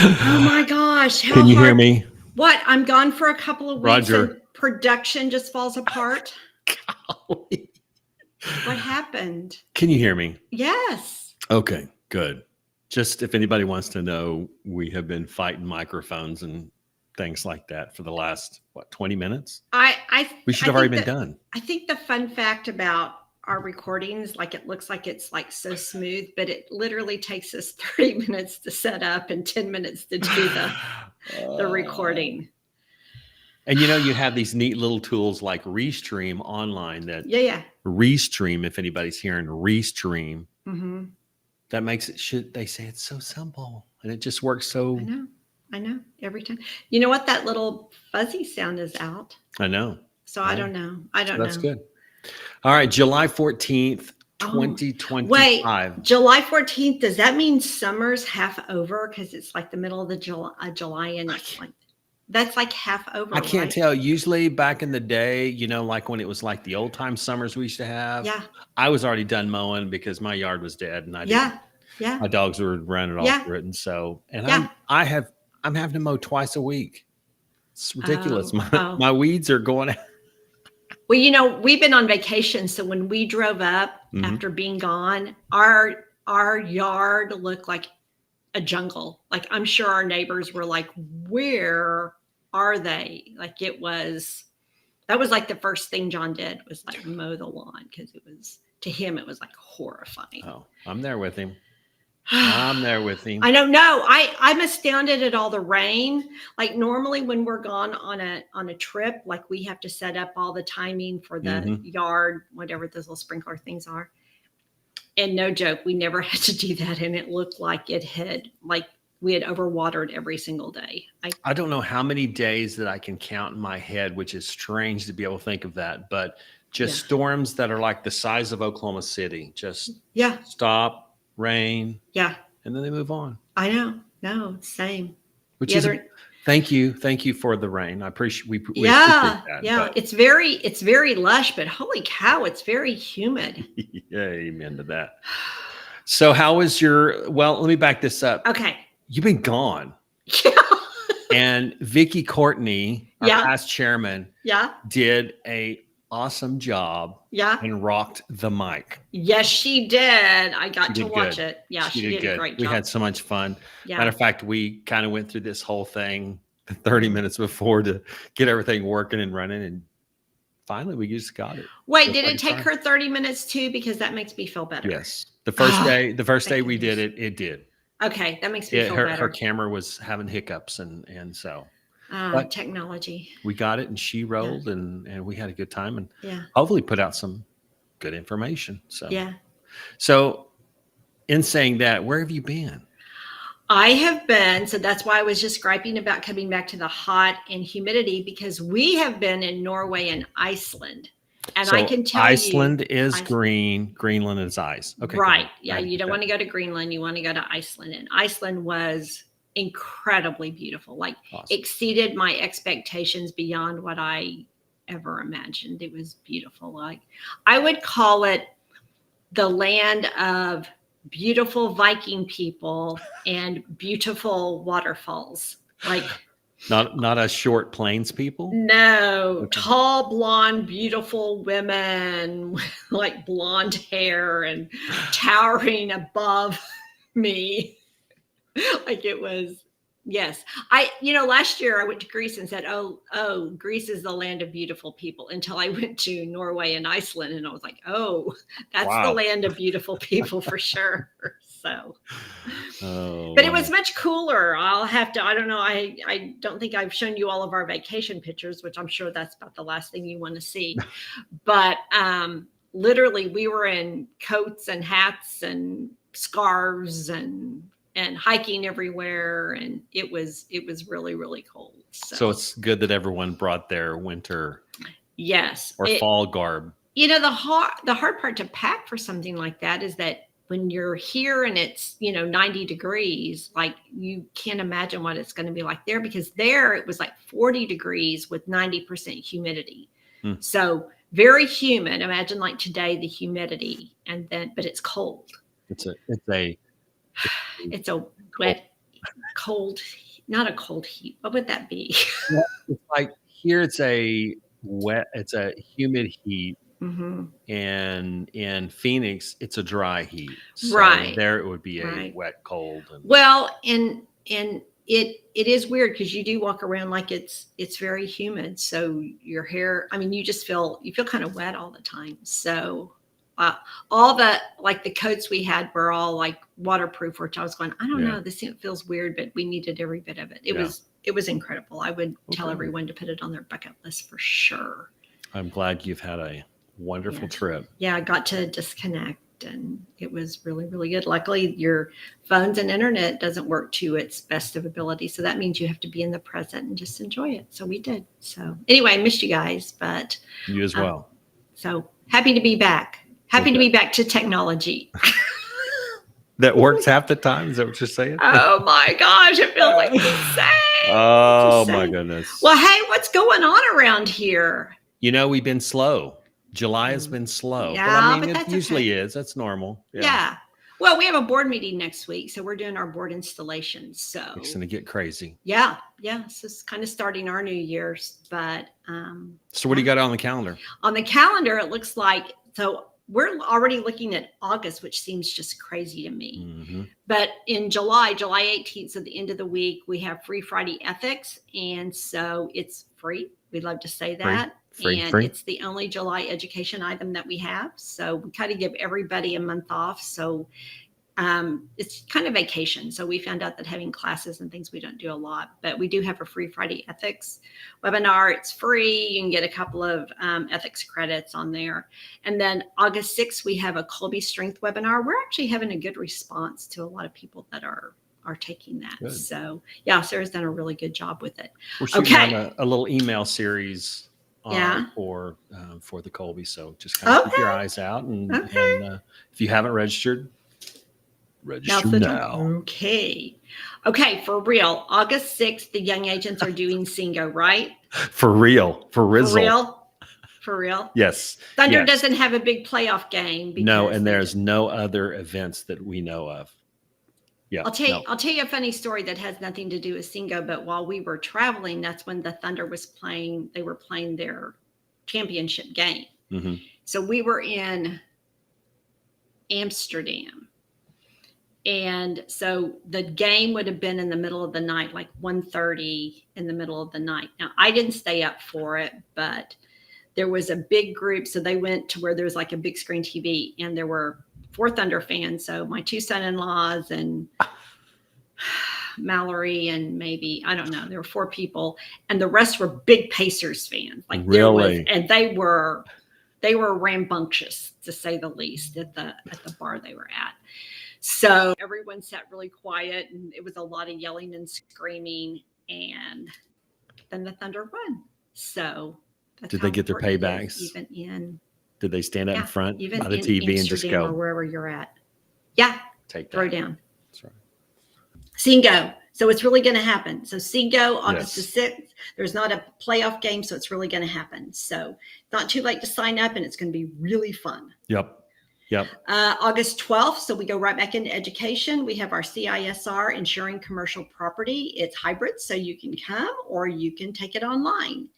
Oh my gosh, how Can you hear hard. me? What? I'm gone for a couple of weeks and Roger. production just falls apart. Golly. What happened? Can you hear me? Yes. Okay, good. Just if anybody wants to know, we have been fighting microphones and things like that for the last, 20 minutes? I I We should I have already think been that done. I think the fun fact about our recordings, like it looks like it's like so smooth, but it literally takes us 30 minutes to set up and 10 minutes to do the recording. And you have these neat little tools like Restream online that Yeah. Restream, if anybody's hearing Restream, Mm-hmm. that makes it should they say it's so simple and it just works I so know. I know. Every time. You know what? That little fuzzy sound is out. I know. So I don't know. I So don't that's know. good. All right, July 14th, Oh, 2025. wait, July 14th, does that mean summer's half over? Because it's like the middle of the July and it's like, that's like half over, I can't right? tell. Usually back in the day, like when it was like the old time summers we used to have, Yeah. I was already done mowing because my yard was dead and I didn't. Yeah. Yeah. My dogs were running all Yeah. through it. And so, and Yeah. I'm having to mow twice a week. It's ridiculous. Oh, My weeds are going out. Well, we've been on vacation. So when we drove up Mhm. after being gone, our yard looked like a jungle. Like I'm sure our neighbors were like, where are they? Like that was like the first thing John did was like mow the lawn because to him it was like horrifying. Oh, I'm there with him. I'm there with him. I don't know. I'm astounded at all the rain. Like normally when we're gone on a trip, like we have to set up all the timing for the yard, whatever those little sprinkler things are. And no joke, we never had to do that. And it looked like we had overwatered every single day. I don't know how many days that I can count in my head, which is strange to be able to think of that, but just storms that are like the size of Oklahoma City, just stop, rain, and then they move on. I know. No, same. Which is thank you for the rain. I appreciate we appreciate that. Yeah. But it's very lush, but holy cow, it's very humid. Yeah, amen to that. So how was let me back this up. Okay. You've been gone. Yeah. And Vicki Courtney, our past chairman, did a awesome job. Yeah. And rocked the mic. Yes, she did. I got to watch it. Yeah, she did a great job. We had so much fun. Yeah. Matter of fact, we kind of went through this whole thing 30 minutes before to get everything working and running. And finally, we just got it. Wait, did it take her 30 minutes too? Because that makes me feel better. Yes. The first day we did it, it did. Okay, that makes me feel better. Her camera was having hiccups and so. Technology. We got it and she rolled and we had a good time and hopefully put out some good information. So in saying that, where have you been? I have been, so that's why I was just griping about coming back to the hot and humidity because we have been in Norway and Iceland. And so I can tell Iceland is green, Greenland is ice. Okay. Right. Yeah. You don't want to go to Greenland. You want to go to Iceland. And Iceland was incredibly beautiful, like exceeded my expectations beyond what I ever imagined. It was beautiful. Like I would call it the land of beautiful Viking people and beautiful waterfalls. Like not a short plains people. No, tall, blonde, beautiful women with like blonde hair and towering above me. Like it was, yes. Last year I went to Greece and said, oh, Greece is the land of beautiful people until I went to Norway and Iceland. And I was like, oh, that's the land of beautiful people for sure. So, but it was much cooler. I don't know. I don't think I've shown you all of our vacation pictures, which I'm sure that's about the last thing you want to see. But literally we were in coats and hats and scarves and hiking everywhere. And it was really, really cold. So it's good that everyone brought their winter or fall garb. The hard part to pack for something like that is that when you're here and it's, 90 degrees, like you can't imagine what it's going to be like there because there it was like 40 degrees with 90% humidity. So very humid. Imagine like today, the humidity but it's cold. It's a cold, not a cold heat. What would that be? Well, it's like here it's a humid heat, Hmm. and in Phoenix it's a dry heat. So Right. there it would be a Right. wet cold. And Well, and it is weird because you do walk around like it's very humid. So your hair, I mean, you feel kind of wet all the time. So uh, all the like the coats we had were all like waterproof, which I was going, I don't Yeah. know, this feels weird, but we needed every bit of it. It Yeah. was incredible. I would tell Okay. everyone to put it on their bucket list for sure. I'm glad you've had a wonderful Yes. trip. Yeah, I got to disconnect and it was really, really good. Luckily, your phones and internet doesn't work to its best of ability. So that means you have to be in the present and just enjoy it. So we did. So anyway, I missed you guys, but You as well. so happy to be back. Happy to Okay. be back to technology. That works half the time. Is that what you're saying? Oh my gosh, it feels like the same. Oh Just my saying. goodness. Well, hey, what's going on around here? You know, we've been slow. July has been slow. Yeah, but I mean, but it that's usually okay. is. That's normal. Yeah. Well, we have a board meeting next week, so we're doing our board installations. So It's going to get crazy. yeah. So it's kind of starting our new year's. But So what do you got on the calendar? on the calendar, it looks like we're already looking at August, which seems just crazy to me. Mm-hmm. But in July 18th, so the end of the week, we have Free Friday Ethics, and so it's free. We'd love to say that. Free. It's the only July education item that we have. So we kind of give everybody a month off. So it's kind of vacation. So we found out that having classes and things we don't do a lot, but we do have a Free Friday Ethics webinar. It's free. You can get a couple of ethics credits on there. And then August 6th, we have a Colby Strength webinar. We're actually having a good response to a lot of people that are taking that. Good. So yeah, Sarah's done a really good job with it. We're shooting on a little email series for the Colby. So just kind of keep your eyes out. And if you haven't registered, register now. Okay. For real. August 6th, the young agents are doing Singo, right? For real. For Rizzle. For real? Yes. Thunder doesn't have a big playoff game. No, and there's no other events that we know of. Yeah. I'll tell you a funny story that has nothing to do with Singo, but while we were traveling, that's when the Thunder was playing. They were playing their championship game. Mm-hmm. So we were in Amsterdam. And so the game would have been in the middle of the night, like 1:30 in the middle of the night. Now, I didn't stay up for it, but there was a big group. So they went to where there was like a big screen TV, and there were 4 Thunder fans. So my 2 son-in-laws and Mallory and maybe, I don't know, there were 4 people, and the rest were big Pacers fans. Like really? And they were rambunctious, to say the least, at the bar they were at. So everyone sat really quiet, and it was a lot of yelling and screaming, and then the Thunder won. So did they get their paybacks? Did they stand up in front by the TV and just go? Or wherever you're at. Yeah. Take that. Throw down. That's right. Singo. So it's really going to happen. So Singo, August the 6th. There's not a playoff game, so it's really going to happen. So it's not too late to sign up, and it's going to be really fun. Yep. August 12th. So we go right back into education. We have our CISR, Insuring Commercial Property. It's hybrid, so you can come or you can take it online.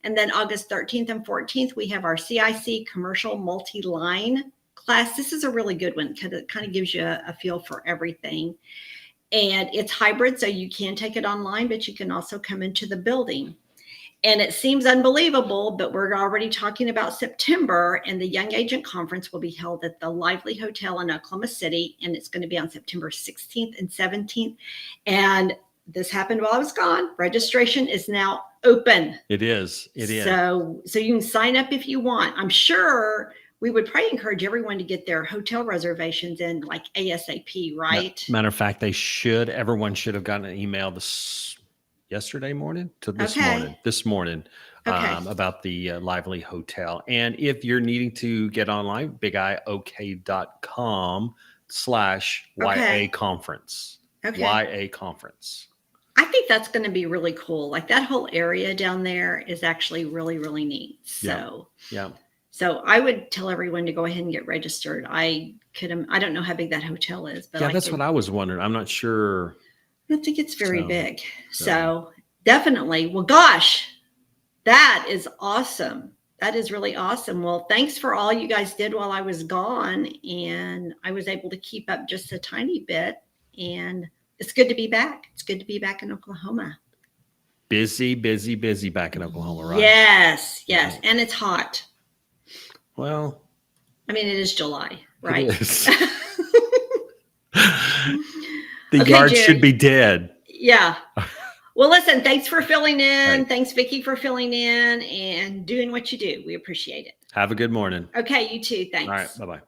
And then August 13th and 14th, we have our CIC Commercial Multi-Line class. This is a really good one because it kind of gives you a feel for everything. And it's hybrid, so you can take it online, but you can also come into the building. And it seems unbelievable, but we're already talking about September, and the Young Agent Conference will be held at the Lively Hotel in Oklahoma City, and it's going to be on September 16th and 17th. And this happened while I was gone. Registration is now open. It is. So you can sign up if you want. I'm sure we would probably encourage everyone to get their hotel reservations in like ASAP, right? Matter of fact, everyone should have gotten an email yesterday morning to this morning about the Lively Hotel. And if you're needing to get online, bigiok.com/YA conference. YA conference. I think that's going to be really cool. Like that whole area down there is actually really, really neat. So I would tell everyone to go ahead and get registered. I don't know how big that hotel is, but that's what I was wondering. I'm not sure. I don't think it's very big. So definitely. Well, gosh, that is awesome. That is really awesome. Well, thanks for all you guys did while I was gone. And I was able to keep up just a tiny bit. And it's good to be back. It's good to be back in Oklahoma. Busy back in Oklahoma, right? Yes. And it's hot. Well, I mean, it is July, right? It is. The yard should be dead. Yeah. Well, listen, thanks for filling in. Right. Thanks, Vicki, for filling in and doing what you do. We appreciate it. Have a good morning. Okay, you too. Thanks. All right. Bye-bye.